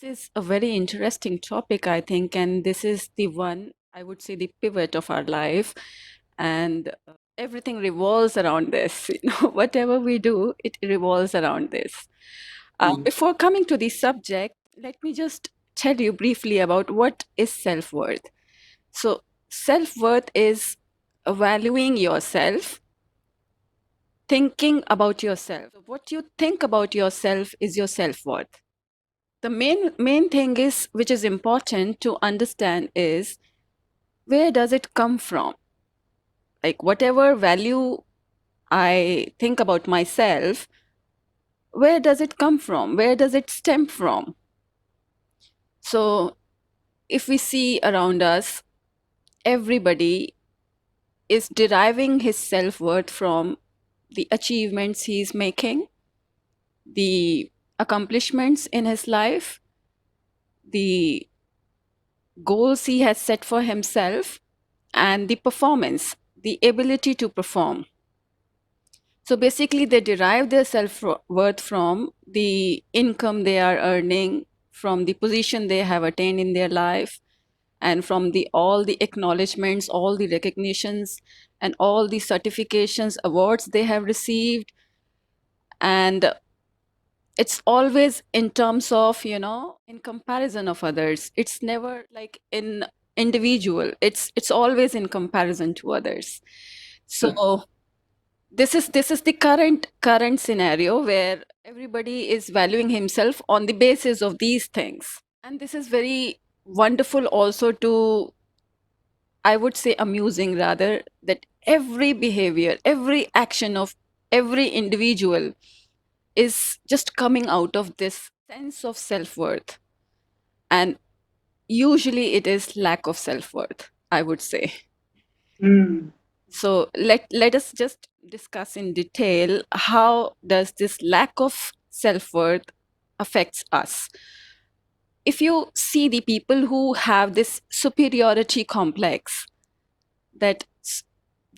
This is a very interesting topic, I think, and this is the one, I would say, the pivot of our life. And everything revolves around this. Whatever we do, it revolves around this. Before coming to the subject, let me just tell you briefly about what is self-worth. So, self-worth is valuing yourself, thinking about yourself. What you think about yourself is your self-worth. The main thing is which is important to understand is where does it come from? Like whatever value I think about myself, where does it come from? Where does it stem from? So if we see around us, everybody is deriving his self-worth from the achievements he's making, the accomplishments in his life, the goals he has set for himself, and the performance, the ability to perform. So basically, they derive their self worth from the income they are earning, from the position they have attained in their life, and from the all the acknowledgments, all the recognitions, and all the certifications, awards they have received. And it's always in terms of, in comparison of others. It's never like in individual. It's always in comparison to others. So this is the current scenario where everybody is valuing himself on the basis of these things. And this is very wonderful also to, I would say, amusing rather, that every behavior, every action of every individual is just coming out of this sense of self-worth. And usually it is lack of self-worth, I would say. Mm, So let us just discuss in detail how does this lack of self-worth affects us. If you see the people who have this superiority complex, that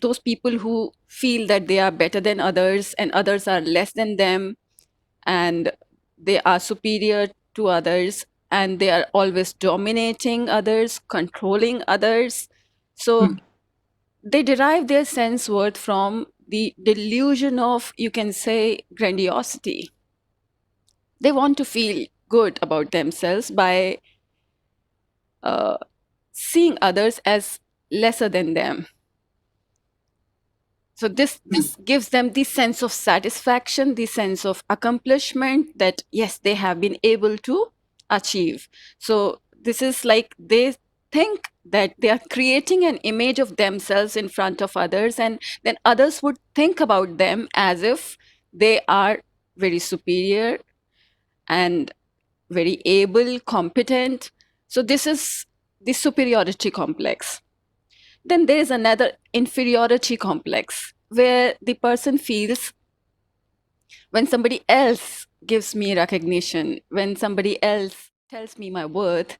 those people who feel that they are better than others and others are less than them, and they are superior to others, and they are always dominating others, controlling others. So mm, they derive their sense worth from the delusion of, you can say, grandiosity. They want to feel good about themselves by uh, seeing others as lesser than them. So mm, this gives them the sense of satisfaction, the sense of accomplishment that yes, they have been able to achieve. So this is like they think that they are creating an image of themselves in front of others, and then others would think about them as if they are very superior and very able, competent. So this is the superiority complex. Then there is another inferiority complex where the person feels when somebody else gives me recognition, when somebody else tells me my worth,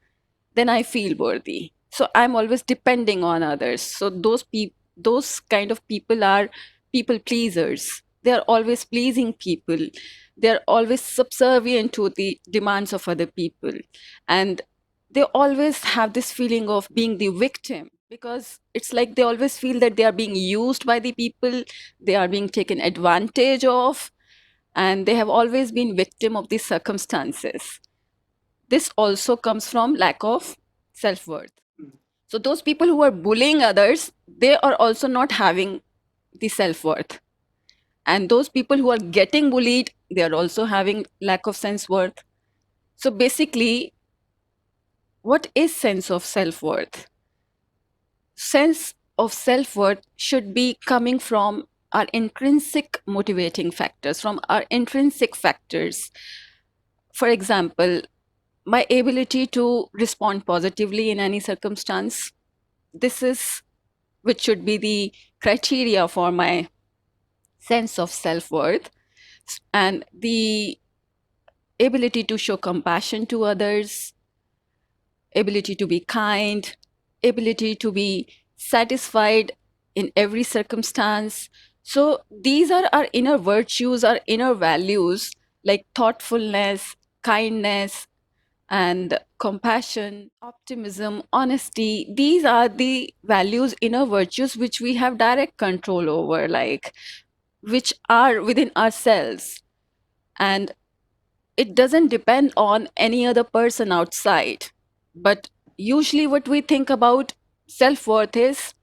then I feel worthy. So I'm always depending on others. So those kind of people are people pleasers. They are always pleasing people. They're always subservient to the demands of other people. And they always have this feeling of being the victim, because it's like they always feel that they are being used by the people, they are being taken advantage of, and they have always been victim of the circumstances. This also comes from lack of self-worth. So those people who are bullying others, they are also not having the self-worth. And those people who are getting bullied, they are also having lack of sense-worth. So basically, what is sense of self-worth? Sense of self-worth should be coming from our intrinsic motivating factors, from our intrinsic factors. For example, my ability to respond positively in any circumstance. This is which should be the criteria for my sense of self-worth. And the ability to show compassion to others, ability to be kind, ability to be satisfied in every circumstance. So these are our inner virtues, our inner values, like thoughtfulness, kindness, And compassion, optimism, honesty, these are the values, inner virtues, which we have direct control over, like which are within ourselves. And it doesn't depend on any other person outside. But usually, what we think about self worth is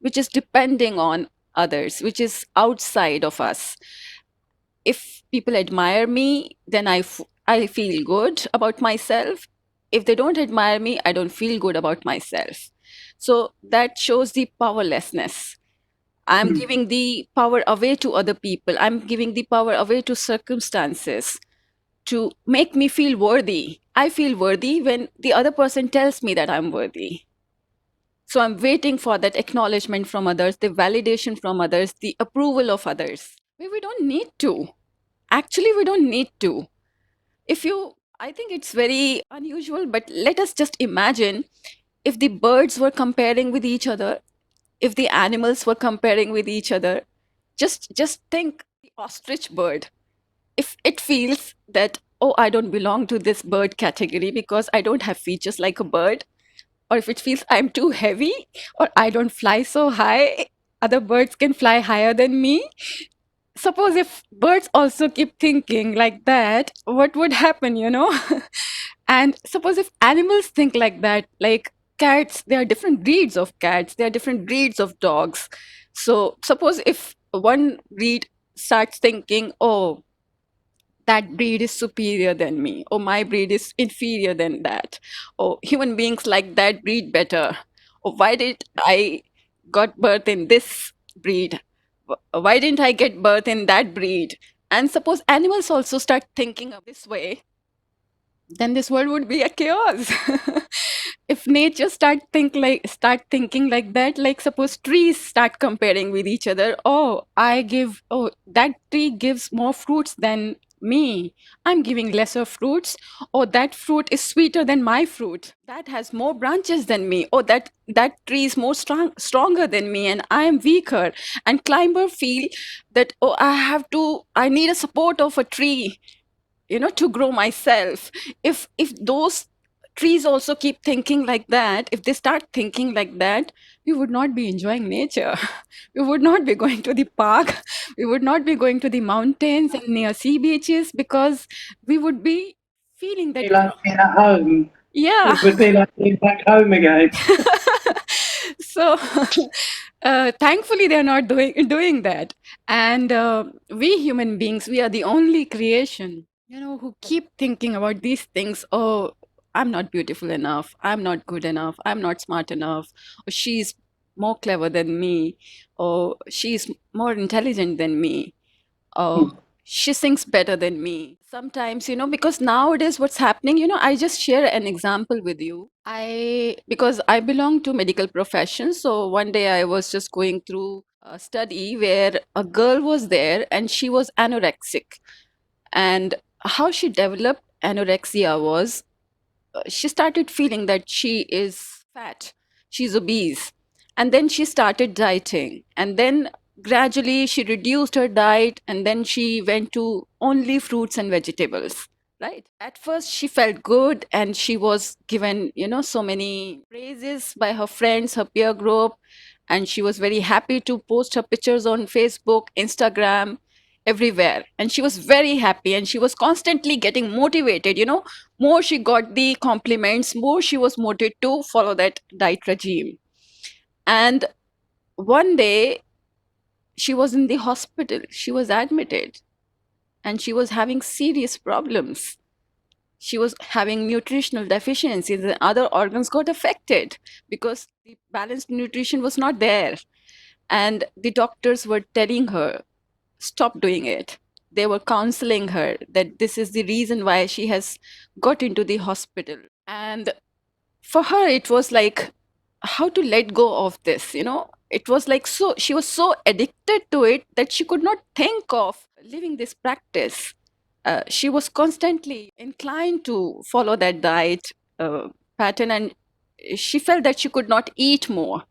which is depending on others, which is outside of us. If people admire me, then I feel good about myself. If they don't admire me, I don't feel good about myself. So that shows the powerlessness. I'm Mm. giving the power away to other people. I'm giving the power away to circumstances to make me feel worthy. I feel worthy when the other person tells me that I'm worthy. So I'm waiting for that acknowledgement from others, the validation from others, the approval of others. We don't need to. Actually, we don't need to. If you, I think it's very unusual, but let us just imagine if the birds were comparing with each other, if the animals were comparing with each other, just think the ostrich bird. If it feels that, oh, I don't belong to this bird category because I don't have features like a bird, or if it feels I'm too heavy or I don't fly so high, other birds can fly higher than me. Suppose if birds also keep thinking like that, what would happen, you know? And suppose if animals think like that, like cats, there are different breeds of cats, there are different breeds of dogs. So suppose if one breed starts thinking, oh, that breed is superior than me, or my breed is inferior than that, or human beings like that breed better, or why did I got birth in this breed, why didn't I get birth in that breed? And suppose animals also start thinking of this way, then this world would be a chaos. If nature start thinking like that, like suppose trees start comparing with each other, oh, oh, that tree gives more fruits than me, I'm giving lesser fruits, or that fruit is sweeter than my fruit, that has more branches than me, or that tree is more stronger than me and I am weaker, and climber feel that, oh, I need a support of a tree, to grow myself. If those trees also keep thinking like that, if they start thinking like that, we would not be enjoying nature. We would not be going to the park, we would not be going to the mountains and near sea beaches, because we would be feeling Be that, like being at home. yeah. It would be like being back home again. So thankfully they're not doing that. And we human beings, we are the only creation, who keep thinking about these things. Oh, I'm not beautiful enough, I'm not good enough, I'm not smart enough, or she's more clever than me, or she's more intelligent than me, Mm. oh, she sings better than me. Sometimes, because nowadays what's happening, I just share an example with you. Because I belong to medical profession, so one day I was just going through a study where a girl was there and she was anorexic. And how she developed anorexia was, she started feeling that she is fat, she's obese. And then she started dieting. And then gradually she reduced her diet, and then she went to only fruits and vegetables. Right. At first, she felt good and she was given, so many praises by her friends, her peer group. And she was very happy to post her pictures on Facebook, Instagram, everywhere. And she was very happy and she was constantly getting motivated, more she got the compliments, more she was motivated to follow that diet regime. And one day she was in the hospital, she was admitted, and she was having serious problems. She was having nutritional deficiencies and other organs got affected because the balanced nutrition was not there. And the doctors were telling her, stop doing it. They were counseling her that this is the reason why she has got into the hospital. And for her it was like, how to let go of this, it was like, so she was so addicted to it that she could not think of living this practice. She was constantly inclined to follow that diet pattern, and she felt that she could not eat more.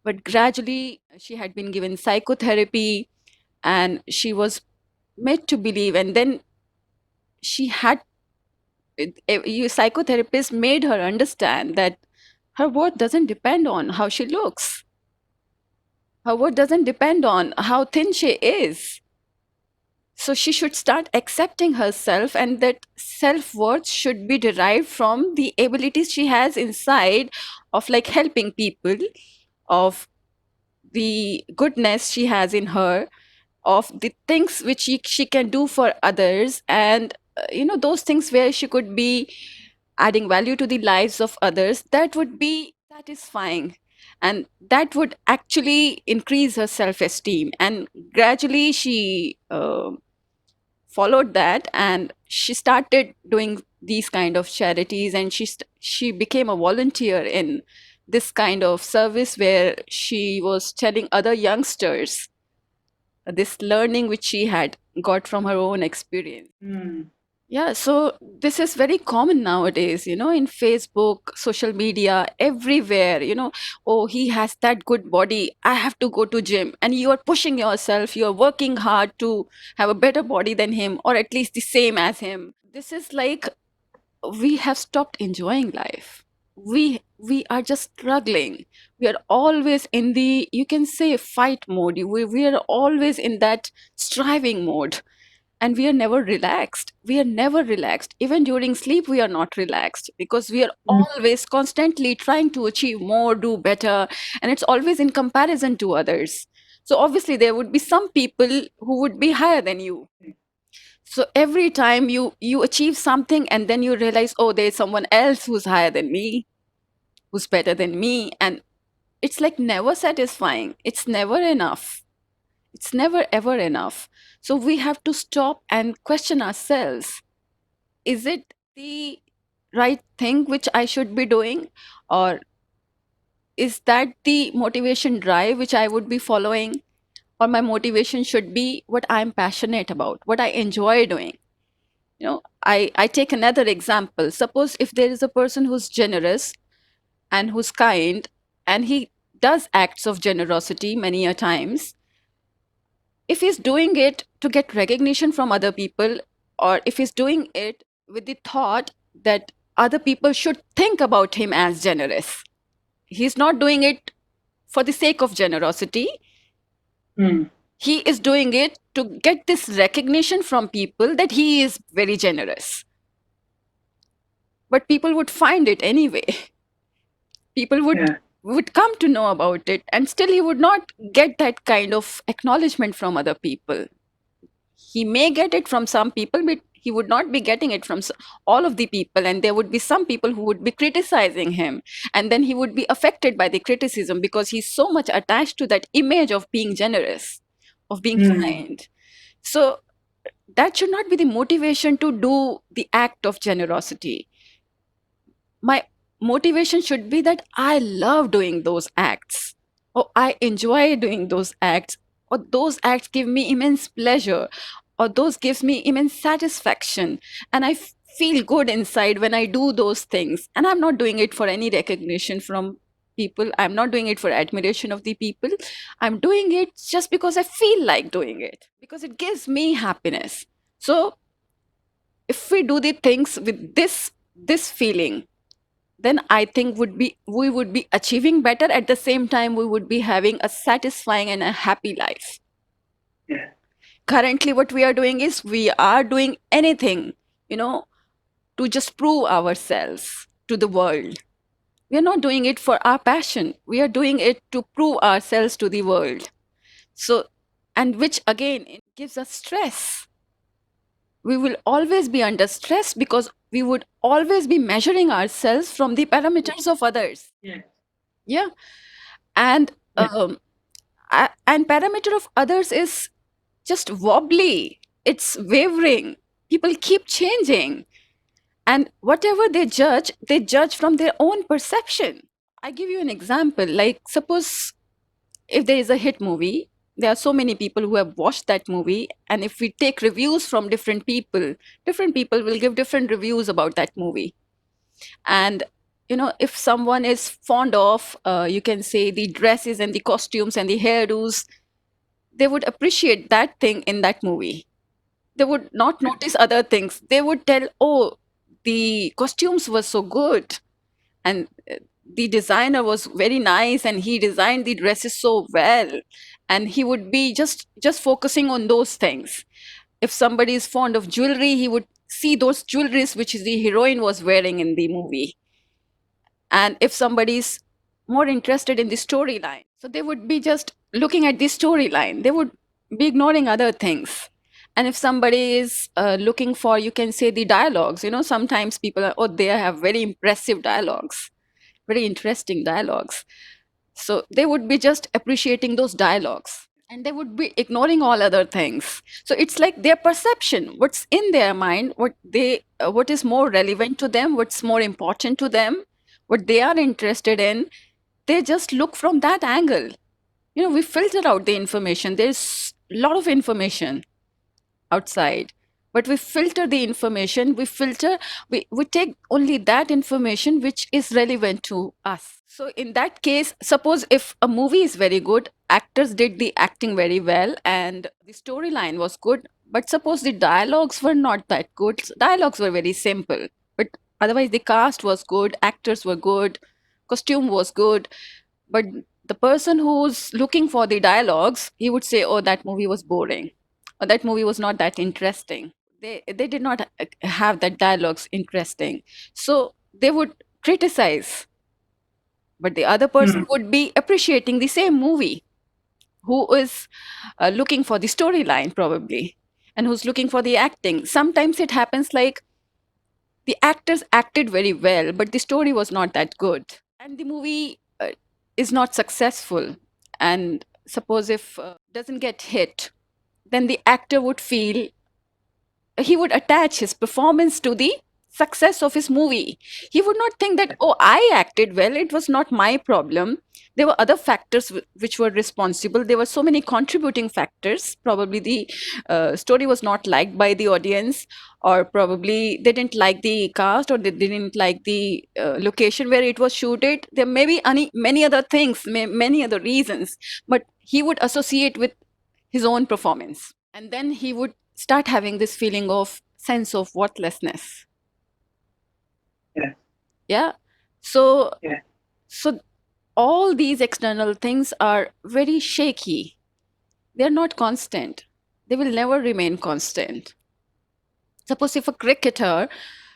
But gradually she had been given psychotherapy and she was made to believe, and then she had You psychotherapist made her understand that her worth doesn't depend on how she looks. Her worth doesn't depend on how thin she is. So she should start accepting herself, and that self worth should be derived from the abilities she has inside of like helping people, of the goodness she has in her, of the things which she can do for others, and those things where she could be adding value to the lives of others, that would be satisfying, and that would actually increase her self esteem. And gradually she followed that, and she started doing these kind of charities, and she became a volunteer in this kind of service where she was telling other youngsters this learning which she had got from her own experience. Mm. Yeah, so this is very common nowadays, in Facebook, social media, everywhere, oh, he has that good body, I have to go to gym. And you are pushing yourself, you are working hard to have a better body than him, or at least the same as him. This is like we have stopped enjoying life. We are just struggling. We are always in the, you can say, fight mode. We are always in that striving mode, and we are never relaxed. We are never relaxed. Even during sleep we are not relaxed, because we are Mm. always constantly trying to achieve more, do better, and it's always in comparison to others. So obviously there would be some people who would be higher than you. So every time you achieve something, and then you realize, oh, there's someone else who's higher than me, who's better than me, and it's like never satisfying. It's never enough. It's never ever enough. So we have to stop and question ourselves. Is it the right thing which I should be doing? Or is that the motivation drive which I would be following? Or my motivation should be what I'm passionate about, what I enjoy doing? I take another example. Suppose if there is a person who's generous and who's kind, and he does acts of generosity many a times, if he's doing it to get recognition from other people, or if he's doing it with the thought that other people should think about him as generous, he's not doing it for the sake of generosity. Mm. He is doing it to get this recognition from people that he is very generous. But people would find it anyway. People Yeah. would come to know about it, and still he would not get that kind of acknowledgement from other people. He may get it from some people, but he would not be getting it from all of the people, and there would be some people who would be criticizing him, and then he would be affected by the criticism because he's so much attached to that image of being generous, of being Mm. kind. So that should not be the motivation to do the act of generosity. My motivation should be that I love doing those acts, or I enjoy doing those acts, or those acts give me immense pleasure, or those gives me immense satisfaction, and I feel good inside when I do those things. And I'm not doing it for any recognition from people, I'm not doing it for admiration of the people. I'm doing it just because I feel like doing it, because it gives me happiness. So if we do the things with this feeling, then I think we would be achieving better. At the same time, we would be having a satisfying and a happy life. Yeah. Currently, what we are doing is we are doing anything, to just prove ourselves to the world. We are not doing it for our passion. We are doing it to prove ourselves to the world. So, and which again, it gives us stress. We will always be under stress because we would always be measuring ourselves from the parameters of others. Yeah. Yeah. And Yeah. and parameter of others is just wobbly, it's wavering, people keep changing, and whatever they judge from their own perception. I give you an example. Like, suppose if there is a hit movie, there are so many people who have watched that movie, and if we take reviews from different people will give different reviews about that movie. And if someone is fond of, you can say, the dresses and the costumes and the hairdos, they would appreciate that thing in that movie. They would not notice other things. They would tell, oh, the costumes were so good, and the designer was very nice, and he designed the dresses so well, and he would be just focusing on those things. If somebody is fond of jewelry, he would see those jewelries which the heroine was wearing in the movie. And if somebody is more interested in the storyline, so they would be just looking at the storyline, they would be ignoring other things. And if somebody is looking for, you can say, the dialogues, sometimes people are, oh, they have very impressive dialogues, very interesting dialogues, so they would be just appreciating those dialogues, and they would be ignoring all other things. So it's like their perception, what's in their mind, what is more relevant to them, what's more important to them, what they are interested in, they just look from that angle. We filter out the information. There's a lot of information outside, but we filter the information, we take only that information which is relevant to us. So in that case, suppose if a movie is very good, actors did the acting very well, and the storyline was good, but suppose the dialogues were not that good, dialogues were very simple, but otherwise the cast was good, actors were good, costume was good, but the person who's looking for the dialogues, he would say, oh, that movie was boring, or that movie was not that interesting. They did not have that dialogues interesting, so they would criticize. But the other person would be appreciating the same movie, who is looking for the storyline probably, and who's looking for the acting. Sometimes it happens like the actors acted very well, but the story was not that good, and the movie is not successful. And suppose if doesn't get hit, then the actor would feel, he would attach his performance to the success of his movie. He would not think that, oh, I acted well, it was not my problem. There were other factors which were responsible. There were so many contributing factors. Probably the story was not liked by the audience, or probably they didn't like the cast, or they didn't like the location where it was shooted. There may be many other things, many other reasons, but he would associate with his own performance, and then he would start having this feeling of sense of worthlessness. Yeah. Yeah. So Yeah. so all these external things are very shaky. They're not constant. They will never remain constant. Suppose if a cricketer,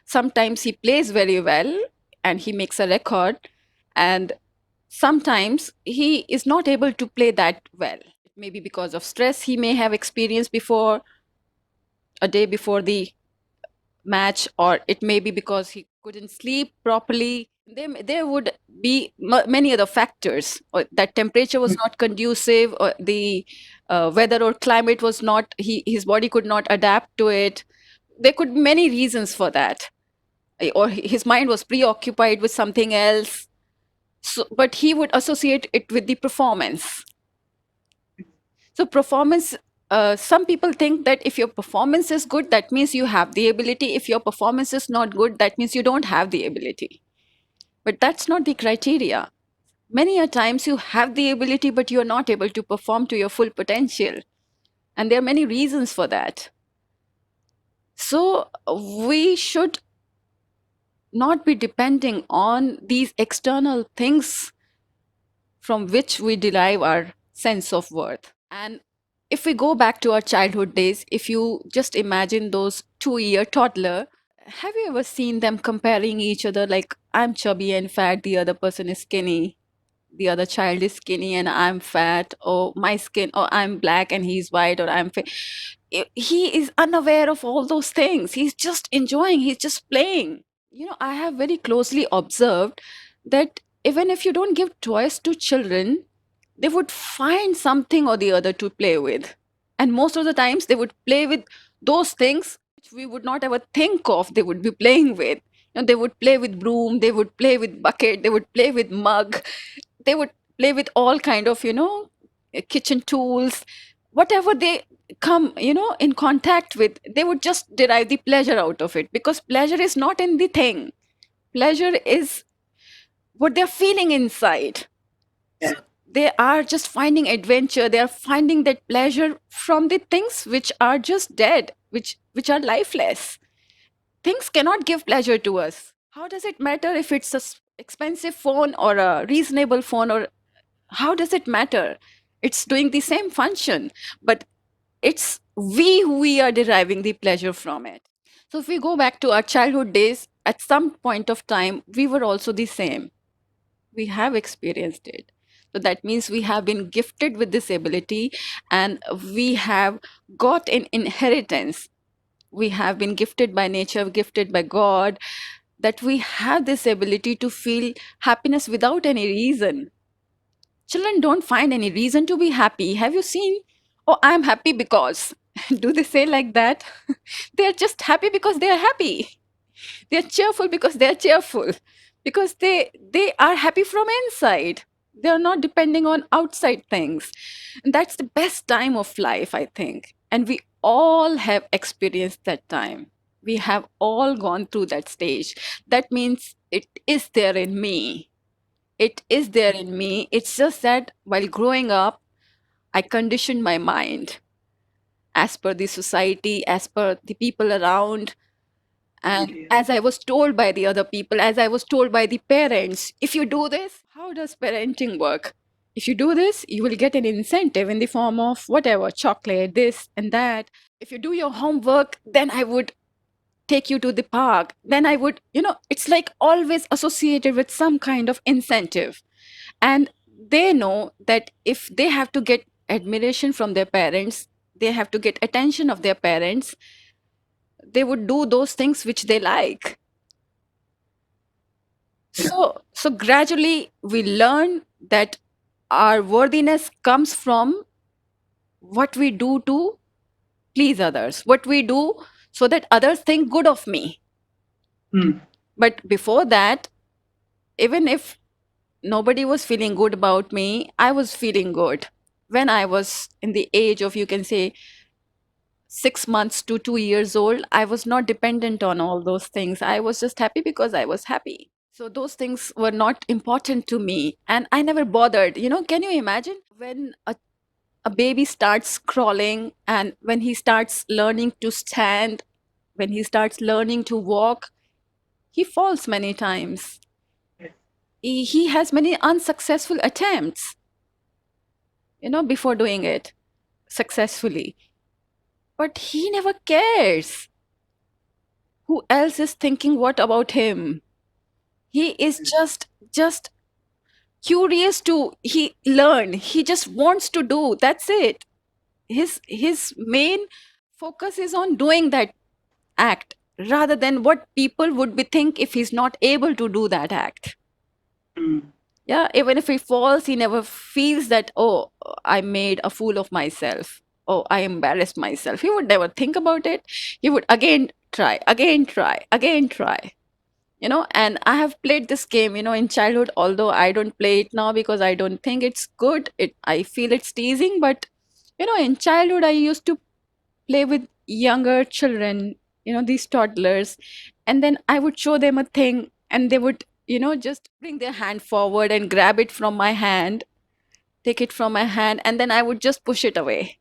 sometimes he plays very well and he makes a record, and sometimes he is not able to play that well. It may be because of stress he may have experienced before, a day before the match, or it may be because he couldn't sleep properly. There would be many other factors, or that temperature was not conducive, or the weather or climate was not, his body could not adapt to it. There could be many reasons for that. Or his mind was preoccupied with something else. So, but he would associate it with the performance. So performance, some people think that if your performance is good, that means you have the ability. If your performance is not good, that means you don't have the ability. But that's not the criteria. Many a times you have the ability, but you're not able to perform to your full potential. And there are many reasons for that. So we should not be depending on these external things from which we derive our sense of worth. And if we go back to our childhood days, if you just imagine those 2-year toddler, have you ever seen them comparing each other, like, I'm chubby and fat, the other person is skinny, the other child is skinny and I'm fat, or my skin, or I'm black and he's white, or I'm he is unaware of all those things. He's just enjoying, he's just playing. I have very closely observed that even if you don't give toys to children, they would find something or the other to play with. And most of the times they would play with those things which we would not ever think of they would be playing with. They would play with broom, they would play with bucket, they would play with mug, they would play with all kind of, kitchen tools. Whatever they come, in contact with, they would just derive the pleasure out of it, because pleasure is not in the thing. Pleasure is what they're feeling inside. Yeah. They are just finding adventure, they are finding that pleasure from the things which are just dead, which are lifeless. things cannot give pleasure to us. How does it matter if it's a expensive phone or a reasonable phone, or how does it matter? It's doing the same function, but it's we who we are deriving the pleasure from it. So if we go back to our childhood days, at some point of time, we were also the same. We have experienced it. So that means we have been gifted with this ability, and we have got an inheritance. We have been gifted by nature, gifted by God, that we have this ability to feel happiness without any reason. Children don't find any reason to be happy. Have you seen? Oh, I'm happy because. Do they say like that? They're just happy because they are happy. They're cheerful because they're cheerful. Because they are happy from inside. They're not depending on outside things. And that's the best time of life, I think. And we all have experienced that time. We have all gone through that stage. That means it is there in me. It is there in me. It's just that while growing up, I conditioned my mind as per the society, as per the people around, and Yeah. as I was told by the other people, as I was told by the parents. If you do this, how does parenting work? If you do this, you will get an incentive in the form of whatever, chocolate, this and that. If you do your homework, then I would take you to the park. Then I would, it's like always associated with some kind of incentive. And they know that if they have to get admiration from their parents, they have to get attention of their parents, they would do those things which they like. Yeah. So gradually we learn that our worthiness comes from what we do to please others, what we do so that others think good of me. Mm. But before that, even if nobody was feeling good about me, I was feeling good. When I was in the age of, you can say, 6 months to 2 years old, I was not dependent on all those things. I was just happy because I was happy. So those things were not important to me, and I never bothered. Can you imagine when a baby starts crawling, and when he starts learning to stand, when he starts learning to walk, he falls many times. Yes. He has many unsuccessful attempts, before doing it successfully. But he never cares who else is thinking what about him. He is just curious to he learn. He just wants to do. That's it. His main focus is on doing that act rather than what people would be think if he's not able to do that act. Mm. Yeah, even if he falls, he never feels that, oh, I made a fool of myself. Oh, I embarrassed myself. He would never think about it. He would again try, again try, again try. And I have played this game, in childhood, although I don't play it now because I don't think it's good. I feel it's teasing, but in childhood I used to play with younger children, these toddlers, and then I would show them a thing, and they would, just bring their hand forward and grab it from my hand, take it from my hand, and then I would just push it away.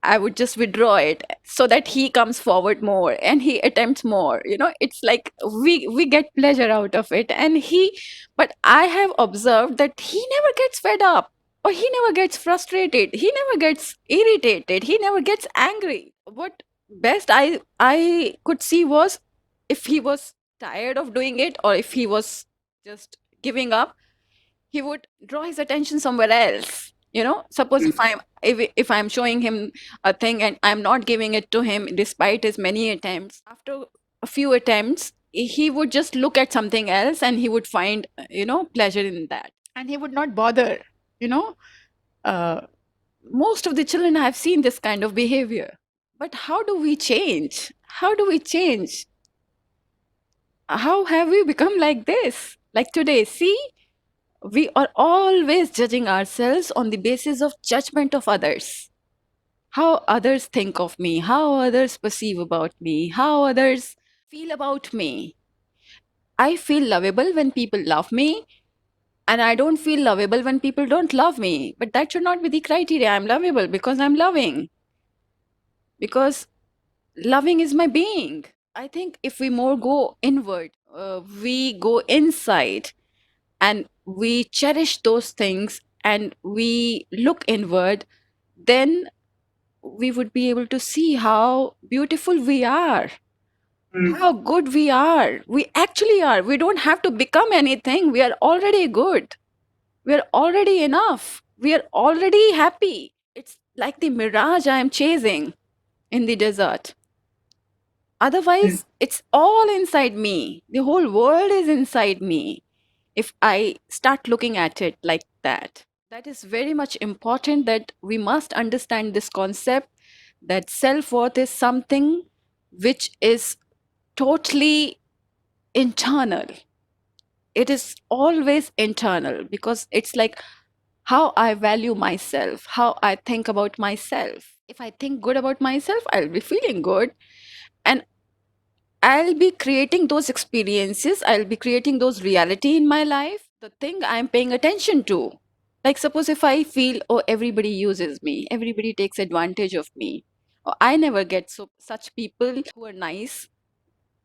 I would just withdraw it so that he comes forward more and he attempts more. It's like we get pleasure out of it. But I have observed that he never gets fed up, or he never gets frustrated. He never gets irritated. He never gets angry. What best I could see was if he was tired of doing it, or if he was just giving up, he would draw his attention somewhere else. Suppose Mm. if I'm showing him a thing and I'm not giving it to him despite his many attempts, after a few attempts he would just look at something else, and he would find pleasure in that, and he would not bother. you know uh, Most of the children I've seen this kind of behavior. But how do we change? How do we change? How have we become like this? Like today, see, we are always judging ourselves on the basis of judgment of others. How others think of me, how others perceive about me, how others feel about me. I feel lovable when people love me, and I don't feel lovable when people don't love me. But that should not be the criteria. I'm lovable because I'm loving, because loving is my being. I think if we more go inward, we go inside and we cherish those things and we look inward, then we would be able to see how beautiful we are, mm, how good we are. We actually are. We don't have to become anything. We are already good. We are already enough. We are already happy. It's like the mirage I am chasing in the desert. mm, Otherwise, it's all inside me. The whole world is inside me if I start looking at it like that. That is very much important that we must understand this concept that self worth is something which is totally internal. It is always internal because it's like how I value myself, how I think about myself. If I think good about myself, I'll be feeling good and I'll be creating those experiences, I'll be creating those reality in my life, the thing I'm paying attention to. Like, suppose if I feel, oh, everybody uses me, everybody takes advantage of me, or I never get such people who are nice,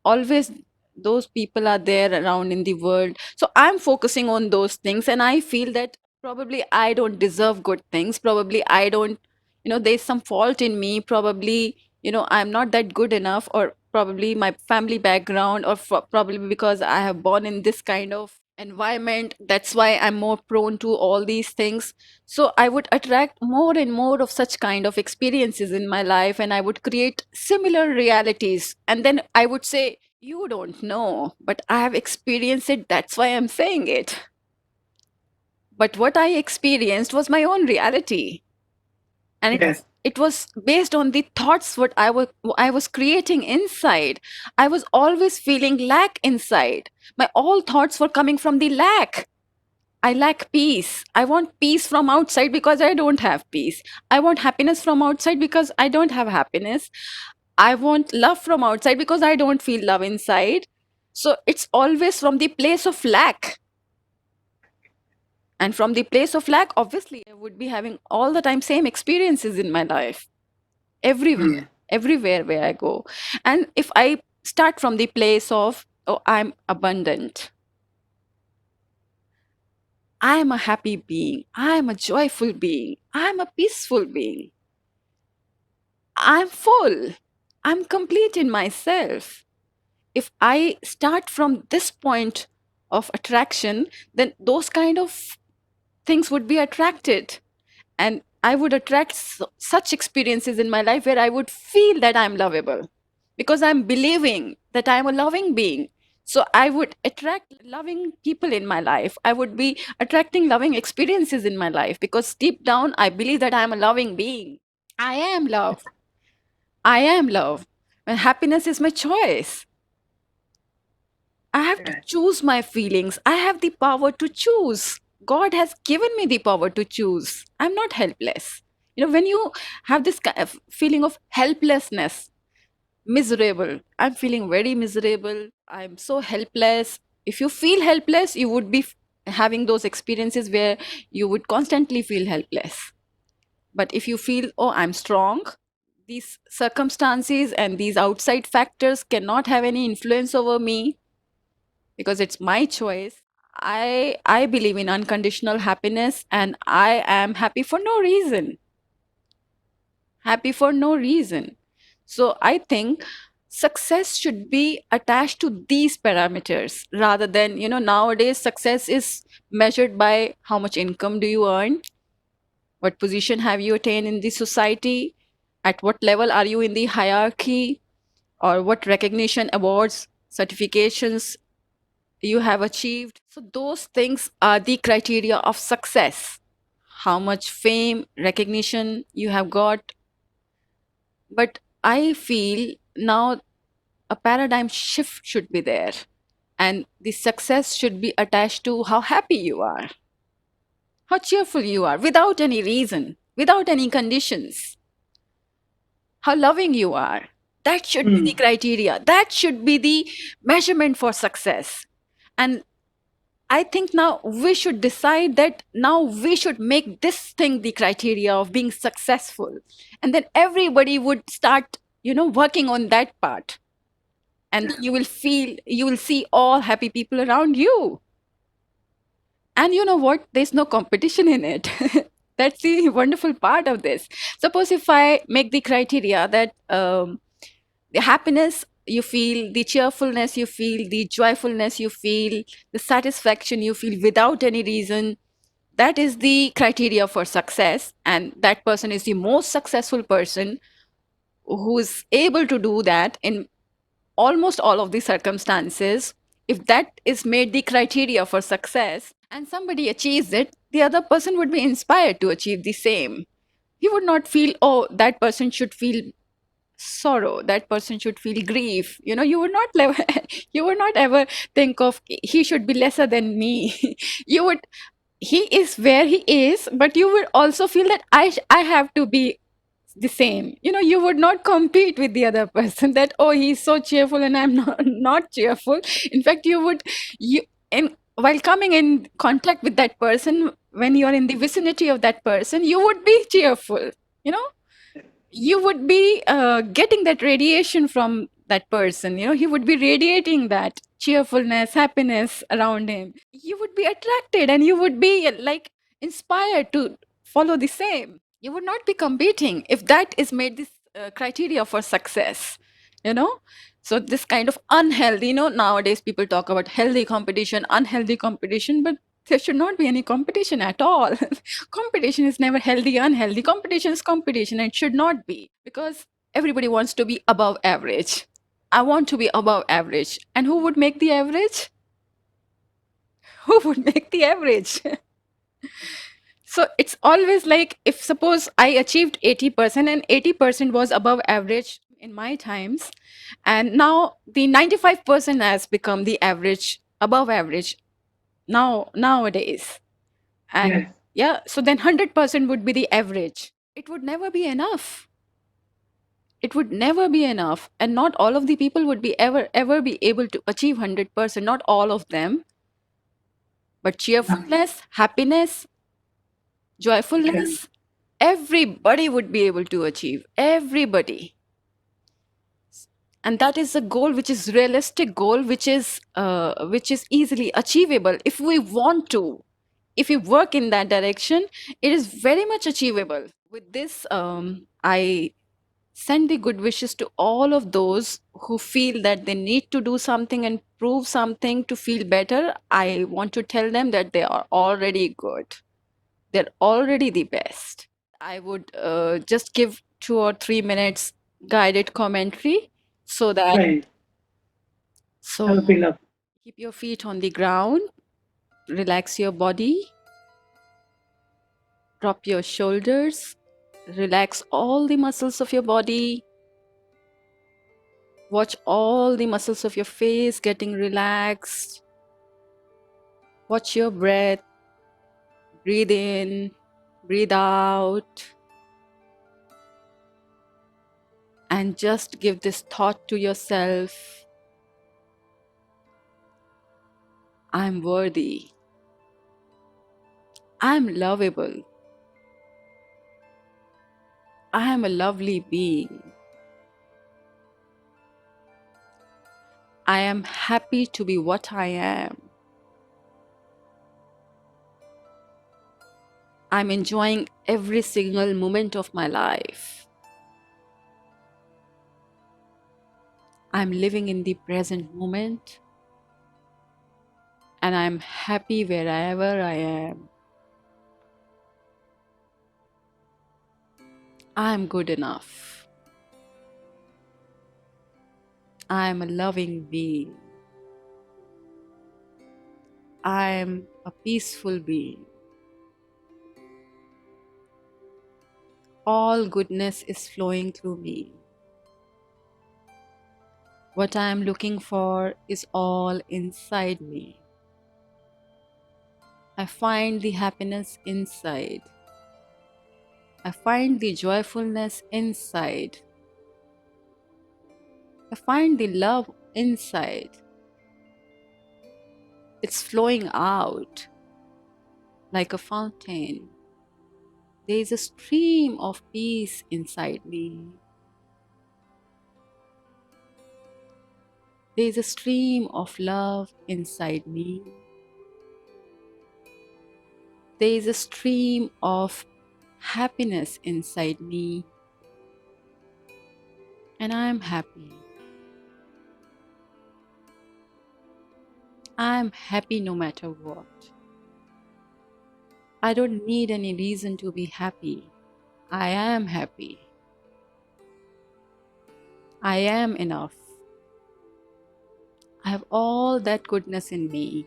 always those people are there around in the world. So I'm focusing on those things, and I feel that probably I don't deserve good things. Probably I don't, there's some fault in me. Probably, I'm not that good enough, or probably my family background, or probably because I have born in this kind of environment. That's why I'm more prone to all these things. So I would attract more and more of such kind of experiences in my life, and I would create similar realities. And then I would say, you don't know, but I have experienced it. That's why I'm saying it. But what I experienced was my own reality. And yes, it was based on the thoughts what I was creating inside. I was always feeling lack inside. My all thoughts were coming from the lack. I lack peace. I want peace from outside because I don't have peace. I want happiness from outside because I don't have happiness. I want love from outside because I don't feel love inside. So it's always from the place of lack. And from the place of lack, obviously, I would be having all the time same experiences in my life, mm, everywhere where I go. And if I start from the place of, oh, I'm abundant, I am a happy being, I am a joyful being, I am a peaceful being, I'm full, I'm complete in myself. If I start from this point of attraction, then those kind of things would be attracted. And I would attract such experiences in my life where I would feel that I'm lovable because I'm believing that I'm a loving being. So I would attract loving people in my life. I would be attracting loving experiences in my life because deep down I believe that I'm a loving being. I am love. I am love. And happiness is my choice. I have to yes, choose my feelings. I have the power to choose. God has given me the power to choose. I'm not helpless. When you have this kind of feeling of helplessness, miserable, I'm feeling very miserable. I'm so helpless. If you feel helpless, you would be having those experiences where you would constantly feel helpless. But if you feel, oh, I'm strong, these circumstances and these outside factors cannot have any influence over me because it's my choice. I believe in unconditional happiness and I am happy for no reason. Happy for no reason. So I think success should be attached to these parameters rather than, nowadays success is measured by how much income do you earn, what position have you attained in the society, at what level are you in the hierarchy, or what recognition, awards, certifications you have achieved. So, those things are the criteria of success. How much fame, recognition you have got. But I feel now a paradigm shift should be there. And the success should be attached to how happy you are, how cheerful you are, without any reason, without any conditions, how loving you are. That should be the mm, criteria. That should be the measurement for success. And I think now we should decide that now we should make this thing the criteria of being successful. And then everybody would start, working on that part. and you will see all happy people around you. And you know what? There's no competition in it. That's the wonderful part of this. Suppose if I make the criteria that the happiness you feel, the cheerfulness you feel, the joyfulness you feel, the satisfaction you feel without any reason, that is the criteria for success. And that person is the most successful person who's able to do that in almost all of the circumstances. If that is made the criteria for success and somebody achieves it, the other person would be inspired to achieve the same. He would not feel, oh, that person should feel sorrow, that person should feel grief. You would not you would not ever think of he should be lesser than me. You would He is where he is, but you would also feel that I have to be the same. You would not compete with the other person that, oh, he's so cheerful and I'm not cheerful. In fact, you in while coming in contact with that person, when you're in the vicinity of that person, you would be cheerful. you know you would be getting that radiation from that person. He would be radiating that cheerfulness, happiness around him. You would be attracted and you would be like inspired to follow the same. You would not be competing if that is made this criteria for success. you know so this kind of unhealthy, nowadays people talk about healthy competition, unhealthy competition, but there should not be any competition at all. Competition is never healthy, unhealthy. Competition is competition, and it should not be, because everybody wants to be above average. I want to be above average. And who would make the average? Who would make the average? So it's always like, if suppose I achieved 80% and 80% was above average in my times, and now the 95% has become the average, above average nowadays. And Yes. yeah, so then 100% would be the average. It would never be enough. It would never be enough. And not all of the people would be ever be able to achieve 100%. Not all of them. But Yeah. cheerfulness, happiness, Can. joyfulness, everybody would be able to achieve. Everybody. And that is a goal which is realistic goal, which is easily achievable if we want to. If we work in that direction, it is very much achievable. With this, I send the good wishes to all of those who feel that they need to do something and prove something to feel better. I want to tell them that they are already good. They're already the best. I would just give 2 or 3 minutes guided commentary so that Right. That would be so lovely. keep your feet on the ground, relax your body, drop your shoulders, relax all the muscles of your body. Watch all the muscles of your face getting relaxed. Watch your breath. Breathe in, breathe out, and just give this thought to yourself: I'm worthy. I'm lovable. I am a lovely being. I am happy to be what I am. I'm enjoying every single moment of my life. I'm living in the present moment, and I'm happy wherever I am. I'm good enough. I'm a loving being. I'm a peaceful being. All goodness is flowing through me. What I am looking for is all inside me. I find the happiness inside. I find the joyfulness inside. I find the love inside. It's flowing out like a fountain. There is a stream of peace inside me. There is a stream of love inside me. There is a stream of happiness inside me, and I am happy. I am happy no matter what. I don't need any reason to be happy. I am happy. I am enough. I have all that goodness in me.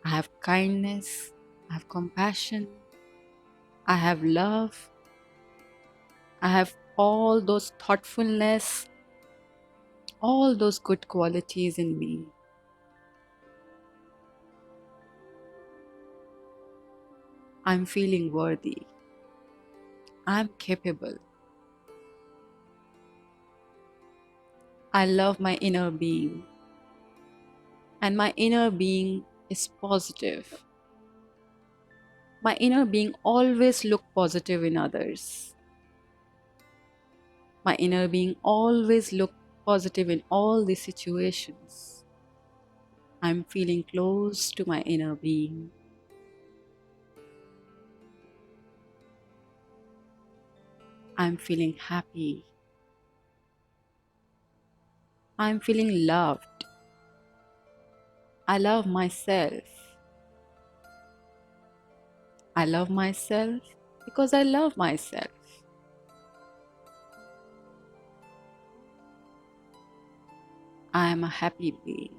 I have kindness. I have compassion. I have love. I have all those thoughtfulness, all those good qualities in me. I'm feeling worthy. I'm capable. I love my inner being, and my inner being is positive. My inner being always look positive in others. My inner being always look positive in all the situations. I'm feeling close to my inner being. I'm feeling happy. I'm feeling loved. I love myself. I love myself because I love myself. I am a happy being.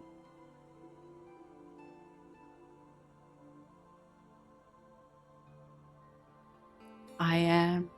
I am